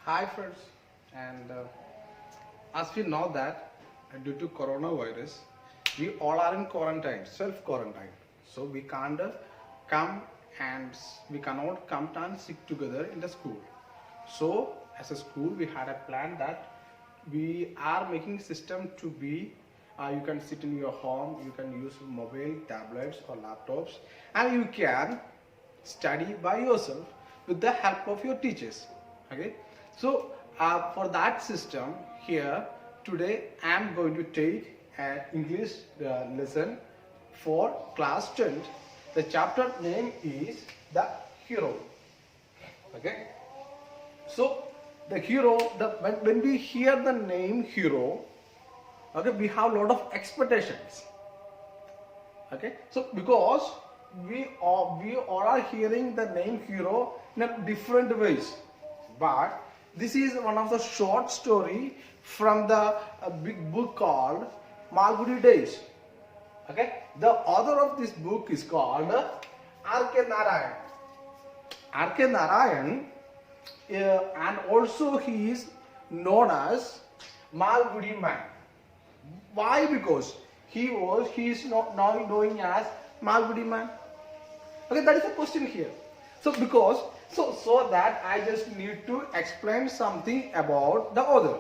Hi friends, and as we know that due to coronavirus, we all are in quarantine, self-quarantine. So we can't come and we cannot come and sit together in the school. So as a school, we had a plan that we are making system to be. You can sit in your home, you can use mobile, tablets or laptops, and you can study by yourself with the help of your teachers. Okay, so for that system here today I am going to take an English lesson for class 10th. The chapter name is the hero. Okay, so the hero, when we hear the name hero, okay, we have a lot of expectations. Okay, so because we all are hearing the name hero in a different ways, but this is one of the short story from the big book called Malgudi Days. Okay, the author of this book is called R.K. Narayan. R.K. Narayan, and also he is known as Malgudi man. Why? Because he is not now known as Malgudi man. Okay, that is the question here. So that I just need to explain something about the author.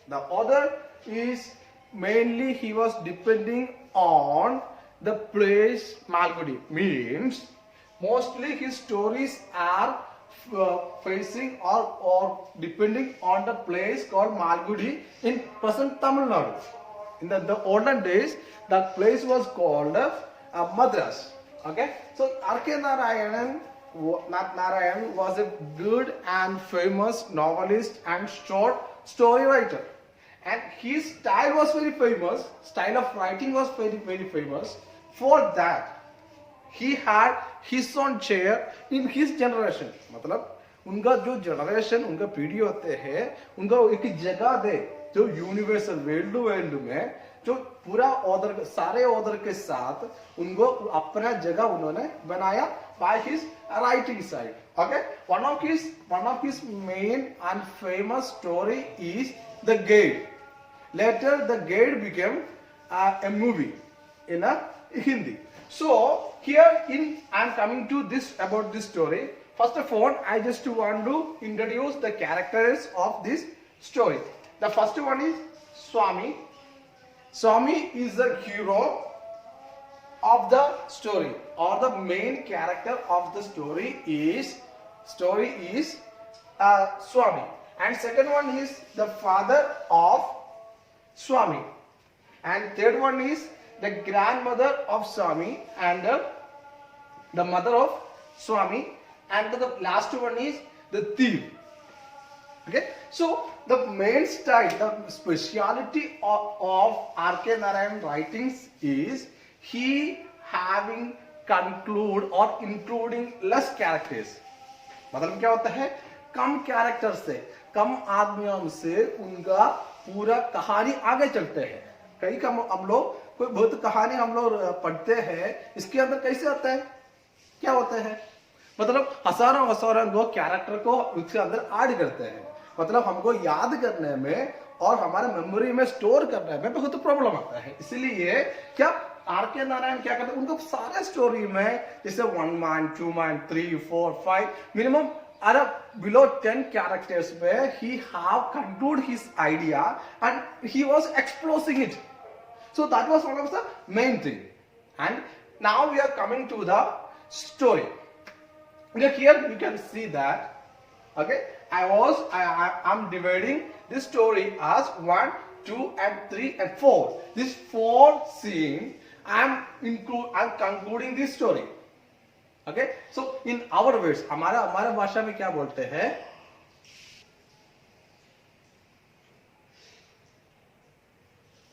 The author is mainly he was depending on the place Malgudi, means mostly his stories are facing or depending on the place called Malgudi in present Tamil Nadu. In the olden days, that place was called Madras. Okay, so R.K. Narayan was a good and famous novelist and short story writer, and his style was very famous. Style of writing was very famous. For that, he had his own chair in his generation. मतलब उनका जो generation उनका पीढ़ी होते हैं उनका एक जगह दे जो यूनिवर्सल वर्ल्ड में जो पूरा ऑर्डर सारे ऑर्डर के साथ उनको अपना जगह उन्होंने बनाया by his writing side. Okay, one of his main and famous story is The Guide. Later the Guide became a movie in a Hindi. So here I am coming to this about this story. First of all, I just want to introduce the characters of this story. The first one is Swami. Swami is the hero of the story, or the main character of the story is Swami. And second one is the father of Swami. And third one is the grandmother of Swami and the mother of Swami. And the last one is the thief. Okay, so the main style, the speciality of R.K. Narayan writings is he having conclude or including less characters. मतलब क्या होता है, कम character से कम आदमियों से उनका पूरा कहानी आगे चलते हैं. कई कम हम लोग कोई बहुत कहानी हम लोग पढ़ते हैं, इसके अंदर कैसे आता है, क्या होता है, मतलब हजारों वो कैरेक्टर को उसके अंदर ऐड करते हैं. मतलब हमको याद करने में और हमारे मेमोरी में स्टोर करने में बहुत प्रॉब्लम आता है. इसलिए क्या R.K. नारायण क्या करते हैं, उनको सारे स्टोरी में जैसे 1 man, 2 man, 3, 4, 5 minimum below 10 characters where he have concluded his idea and he was exposing it. So that was one of the main thing. And now we are coming to the story. Okay, here you can see that. Okay, I'm dividing this story as 1, 2 and 3 and 4. This 4 scene I'm concluding this story. Okay, so in our words, हमारा भाषा में क्या बोलते हैं,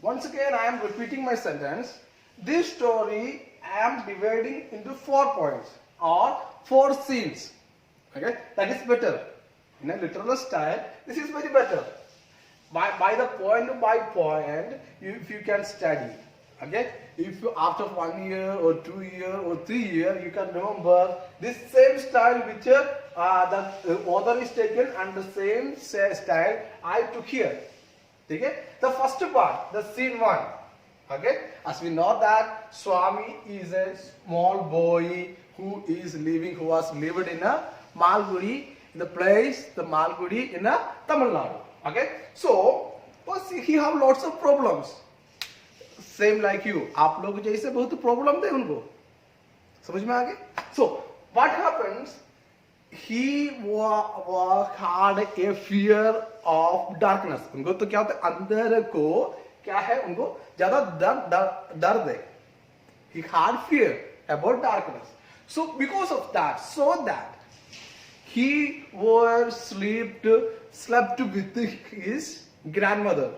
once again I am repeating my sentence. This story I am dividing into 4 points or 4 scenes. Okay, that is better. In a literal style, this is very better. By the point by point, if you can study. Okay, if you after 1 year or 2 year or 3 year, you can remember this same style which the author is taken and the same style I took here. Okay, the first part, the scene 1. Okay, as we know that Swami is a small boy who is living, who was lived in a Malgudi, in the place, the Malgudi in a Tamil Nadu. Okay, so he have lots of problems. Same like you, आप लोग जैसे बहुत problem थे उनको, समझ में आ गए? So what happens? He had a fear of darkness. उनको तो क्या होता है, अंधेरे को क्या है, उनको ज्यादा दर्द है. He had fear about darkness. So because of that, so that he was slept with his grandmother.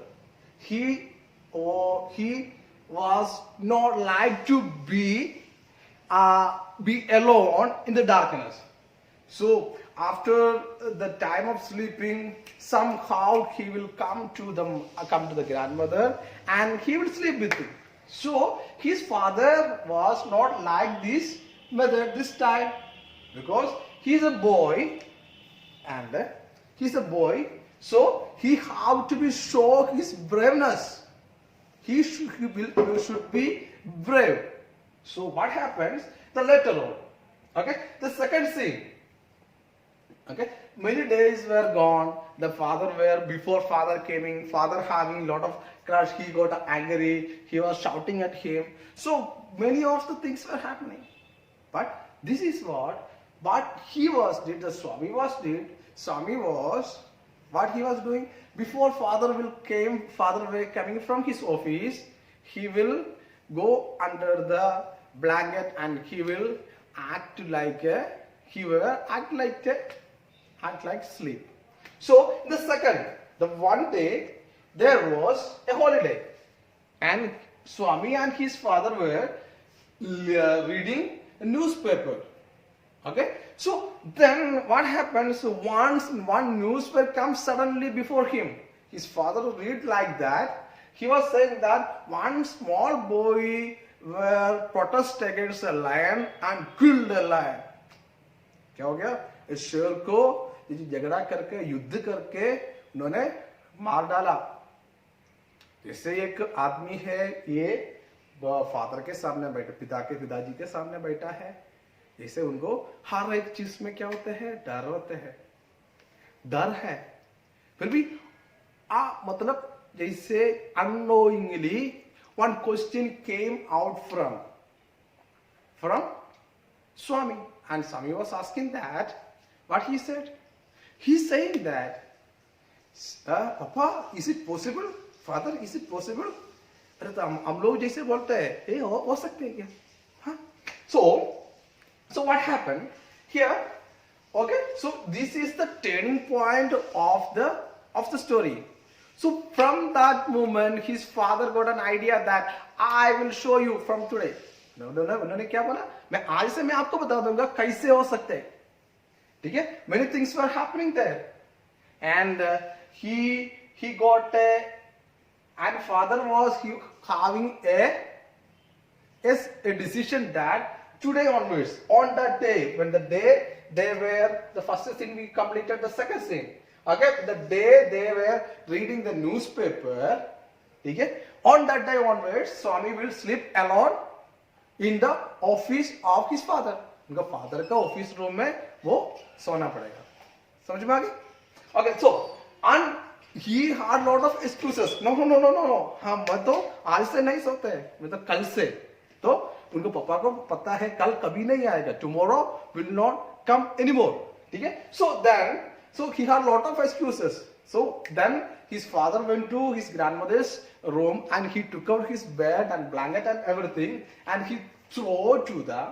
He was not like to be alone in the darkness. So after the time of sleeping, somehow he will come to the grandmother and he will sleep with him. So his father was not like this method this time, because he's a boy and so he have to be show his braveness. He should be brave. So what happens? The later on, okay, the second scene. Okay, many days were gone. Before father coming, father having lot of crush. He got angry. He was shouting at him. So many of the things were happening. But this is what he was did. The Swami was did. Swami was what he was doing before father were coming from his office. He will go under the blanket and he will act like sleep. So the one day there was a holiday and Swami and his father were reading a newspaper. Okay, so then what happens? Once one newspaper comes suddenly before him, his father read like that. He was saying that one small boy were protest against a lion and killed a lion. क्या हो गया? इस शेर को झगड़ा करके युद्ध करके उन्होंने मार डाला. जैसे एक आदमी है, ये फादर के सामने बैठा, पिताजी के सामने बैठा है, जैसे उनको हर एक चीज में क्या होते हैं, डर होते हैं, डर है. फिर भी मतलब जैसे unknowingly one question came out from Swami, and Swami was asking that what he said. He's saying that, Papa, is it possible? Father, is it possible? अरे तो हम लोग जैसे बोलते हैं, ये हो सकते हैं क्या? हाँ? So what happened here? Okay, so this is the turning point of the story. So from that moment, his father got an idea that I will show you from today. No, उन्होंने क्या बोला? मैं आज से मैं आपको बता दूंगा कैसे हो सकते हैं. ठीक है? Many things were happening there, and he got and father was having a decision that today onwards, on that day, when the day they were, the first thing we completed the second thing. Okay, the day they were reading the newspaper, okay, on that day onwards, Swami will sleep alone in the office of his father. उनका father का office room में वो सोना पड़ेगा. समझ में आ गई? Okay, so and he had lot of excuses. No. हाँ मैं तो आज से नहीं सोते हैं, मैं तो कल से. तो उनको पापा को पता है कल कभी नहीं आएगा. Tomorrow will not come anymore. ठीक है? So he had lot of excuses. So then his father went to his grandmother's room and he took out his bed and blanket and everything and he threw to the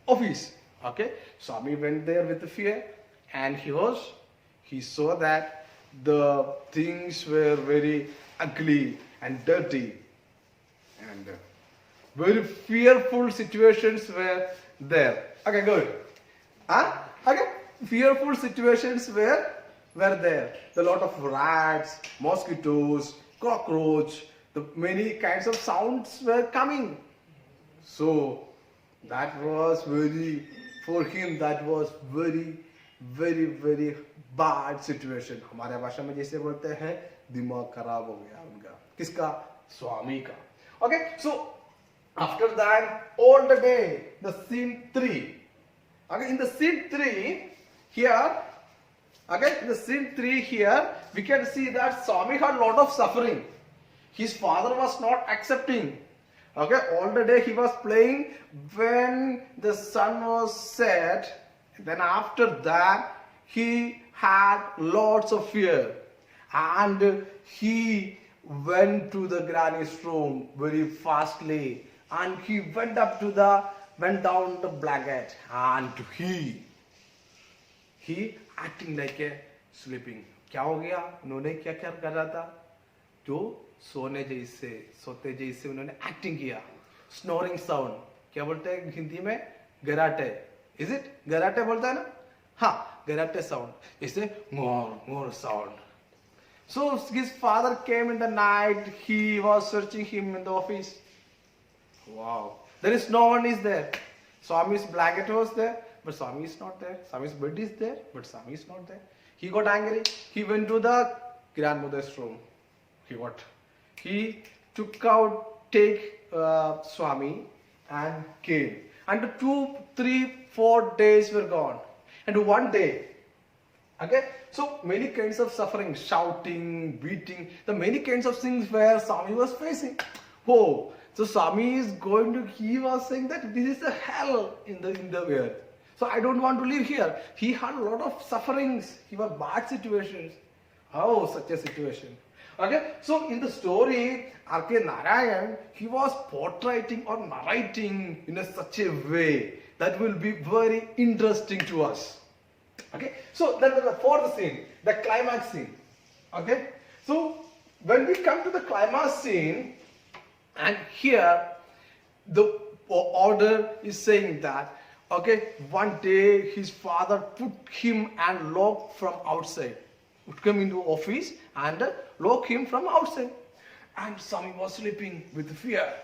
office. Okay, Swami went there with the fear and he saw that the things were very ugly and dirty and very fearful situations were there. Okay, good. Okay, fearful situations were there. A lot of rats, mosquitoes, cockroach, The many kinds of sounds were coming. So that was very, for him that was very bad situation. हमारे भाषा में जैसे बोलते हैं दिमाग खराब हो गया उनका. किसका? स्वामी का. Okay, so after that, all the day, the scene 3. Okay, in the scene 3 here, okay, in the scene 3 here, we can see that Swami had a lot of suffering. His father was not accepting. Okay, all the day he was playing. When the sun was set, then after that he had lots of fear, and he went to the granny's room very fastly, and he went down the blanket, and he acting like a sleeping. क्या हो गया? उन्होंने क्या क्या कर रहा था? जो सोते जैसे उन्होंने एक्टिंग किया. स्नोरिंग साउंड, क्या बोलते हैं हिंदी में? गराटे. इज इट गराटे बोलता है ना? हाँ, गराटे साउंड. इसे मोर sound. So his father came in the night. He was searching him in the office. Wow, there is no one is there. Swami's blanket was there, but Swami is not there. Swami's bed is there, but Swami is not there. He got angry. He went to the grandmother's room. He took out, Swami and came. And 2, 3, 4 days were gone. And one day, okay, so many kinds of suffering, shouting, beating, the many kinds of things where Swami was facing. Oh, so Swami is he was saying that this is a hell in the earth. So I don't want to live here. He had a lot of sufferings. He was bad situations. Oh, such a situation. Okay, so in the story, R.K. Narayan, he was portraying or narrating in such a way that will be very interesting to us. Okay, so then the fourth scene, the climax scene. Okay, so when we come to the climax scene, and here the order is saying that, okay, one day his father put him and locked from outside. Would come into office and lock him from outside. And Swami was sleeping with fear.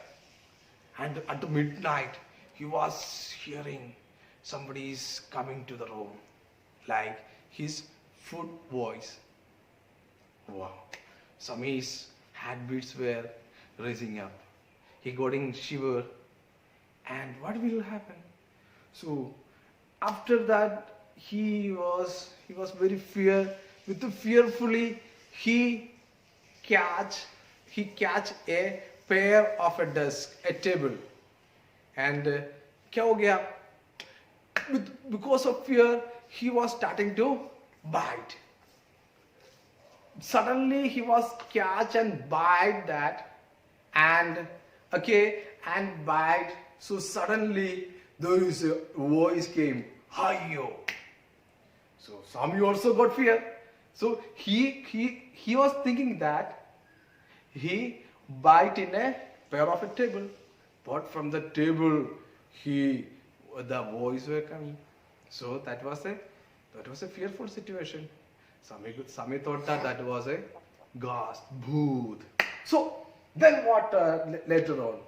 And at the midnight, he was hearing somebody is coming to the room, like his foot voice. Wow. Swami's heartbeats were raising up. He got in shiver. And what will happen? So after that, he was very fearfully he catch a pair of a desk, a table, and क्या हो गया? Because of fear, he was starting to bite. Suddenly he was catch and bite that, and bite. So suddenly there is a voice came, Hayyo. So Swami also got fear. So he was thinking that he bite in a pair of a table, but from the table the voice were coming. So that was a fearful situation. Swami thought that was a ghost, bhoot. So then what later on?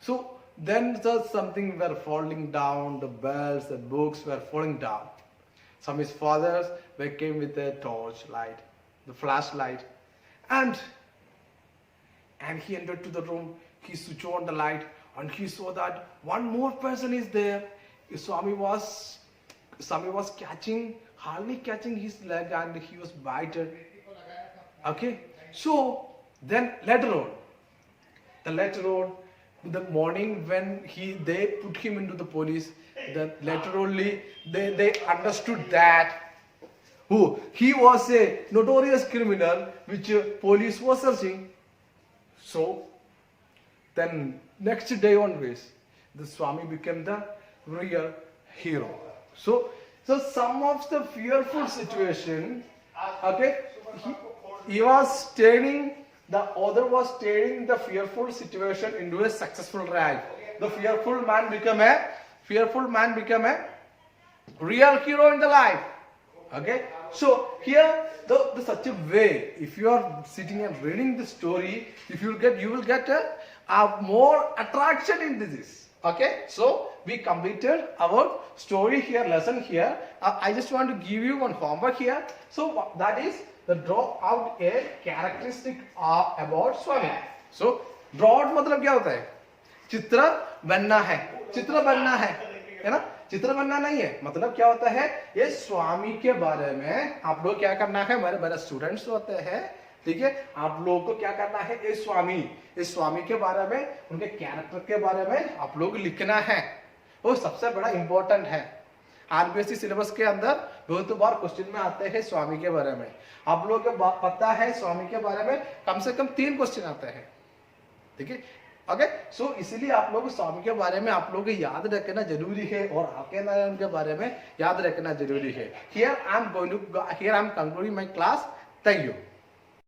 So then something were falling down, the bells, the books were falling down. Some of his fathers came with a torch light, the flashlight, and he entered to the room. He switched on the light, and he saw that one more person is there. Swami was hardly catching his leg, and he was bitten. Okay, so then later on, in the morning when they put him into the police, then later only they understood that he was a notorious criminal which police was searching. So then next day onwards, the Swami became the real hero. So some of the fearful situation, okay, he was turning, the other was turning the fearful situation into a successful life. The fearful man became a real hero in the life. Okay, so here the such a way, if you are sitting and reading the story, if you will get a more attraction into this. Okay, so we completed our story here, lesson here. I just want to give you one homework here. So that is the draw out a characteristic about Swami. So draw out मतलब क्या होता है? चित्र बनना है, चित्र बनना है ना? चित्र बनना नहीं है, मतलब क्या होता है, ये स्वामी के बारे में आप लोग क्या करना है, हमारे बड़े स्टूडेंट्स होते हैं, ठीक है, आप लोगों को क्या करना है, इस स्वामी के बारे में, उनके कैरेक्टर के बारे में आप लोग लिखना है, वो सबसे बड़ा इंपॉर्टेंट है। आरबीएससी सिलेबस के अंदर बहुत बार क्वेश्चन में आते हैं स्वामी के बारे में, आप लोगों को पता है स्वामी के बारे में कम से कम 3 क्वेश्चन आते हैं, ठीक है। ओके, सो इसीलिए आप लोग स्वामी के बारे में आप लोग याद रखना जरूरी है और आके नारायण के बारे में याद रखना जरूरी है। Here I am concluding my class. Thank you.